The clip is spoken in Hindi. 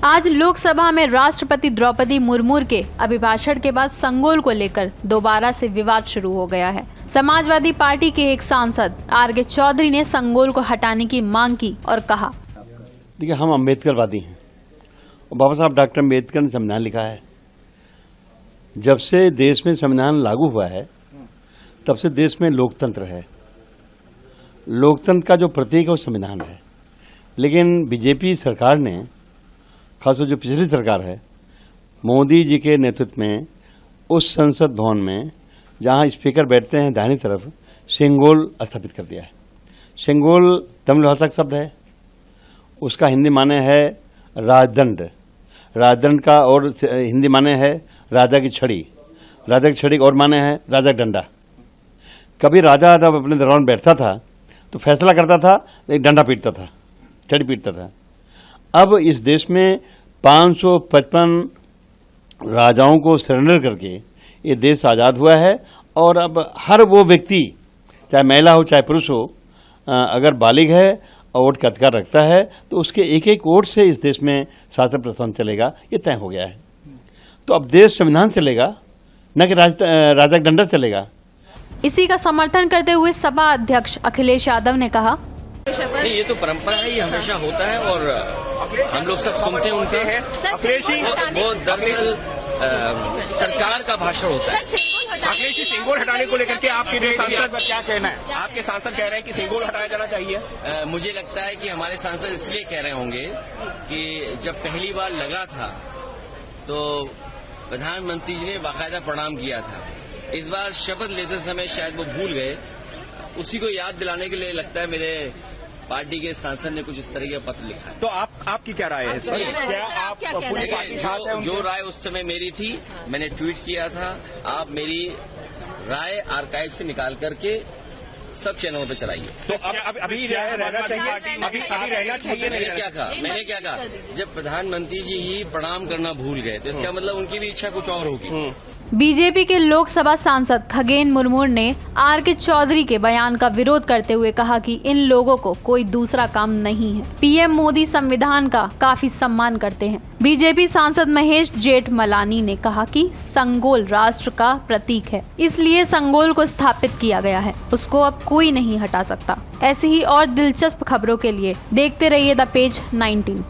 आज लोकसभा में राष्ट्रपति द्रौपदी मुर्मू के अभिभाषण के बाद संगोल को लेकर दोबारा से विवाद शुरू हो गया है। समाजवादी पार्टी के एक सांसद आर.के. चौधरी ने संगोल को हटाने की मांग की और कहा, देखिए, हम अम्बेडकरवादी हैं और बाबा साहब डॉक्टर अम्बेडकर ने संविधान लिखा है। जब से देश में संविधान लागू हुआ है तब से देश में लोकतंत्र है। लोकतंत्र का जो प्रतीक है वो संविधान है। लेकिन बीजेपी सरकार ने, खासतौर जो पिछली सरकार है, मोदी जी के नेतृत्व में उस संसद भवन में जहां स्पीकर बैठते हैं दाहिनी तरफ, सेंगोल स्थापित कर दिया है। सेंगोल तमिल भाषा का शब्द है, उसका हिंदी माने है राजदंड। राजदंड का और हिंदी माने है राजा की छड़ी। राजा की छड़ी और माने है राजा का डंडा। कभी राजा जब अपने दरबार में बैठता था तो फैसला करता था, एक डंडा पीटता था, छड़ी पीटता था। अब इस देश में 555 राजाओं को सरेंडर करके ये देश आज़ाद हुआ है और अब हर वो व्यक्ति, चाहे महिला हो चाहे पुरुष हो, अगर बालिग है और वोट का अधिकार रखता है तो उसके एक एक वोट से इस देश में शासन प्रशासन चलेगा, ये तय हो गया है। तो अब देश संविधान चलेगा, न कि राजा का डंडा चलेगा। इसी का समर्थन करते हुए सपा अध्यक्ष अखिलेश यादव ने कहा, नहीं, ये तो परंपरा है, ये हमेशा होता है और हम लोग सब सुनते हैं उनके हैं। वो दरअसल सरकार का भाषण होता है। अखिलेश जी, सेंगोल हटाने को लेकर के आपके जो सांसद क्या कहना है? आपके सांसद कह रहे हैं कि सेंगोल हटाया जाना चाहिए। मुझे लगता है कि हमारे सांसद इसलिए कह रहे होंगे कि जब पहली बार लगा था तो प्रधानमंत्री जी ने बाकायदा प्रणाम किया था। इस बार शपथ लेते समय शायद वो भूल गए। उसी को याद दिलाने के लिए लगता है मेरे पार्टी के सांसद ने कुछ इस तरह का पत्र लिखा है। तो आपकी क्या राय है इस पर? क्या आप पूरी पार्टी साथ हैं? जो राय उस समय मेरी थी, मैंने ट्वीट किया था। आप मेरी राय आर्काइव से निकाल करके सब चैनलों पे चलाइए। तो अभी रहना चाहिए, अभी रहना चाहिए। मैंने क्या कहा, जब प्रधानमंत्री जी ही प्रणाम करना भूल गए तो इसका मतलब उनकी भी इच्छा कुछ और होगी। बीजेपी के लोकसभा सांसद खगेन मुर्मू ने आर.के. चौधरी के बयान का विरोध करते हुए कहा कि इन लोगों को कोई दूसरा काम नहीं है। पीएम मोदी संविधान का काफी सम्मान करते हैं। बीजेपी सांसद महेश जेठमलानी ने कहा कि संगोल राष्ट्र का प्रतीक है, इसलिए संगोल को स्थापित किया गया है, उसको अब कोई नहीं हटा सकता। ऐसी ही और दिलचस्प खबरों के लिए देखते रहिए द पेज 19।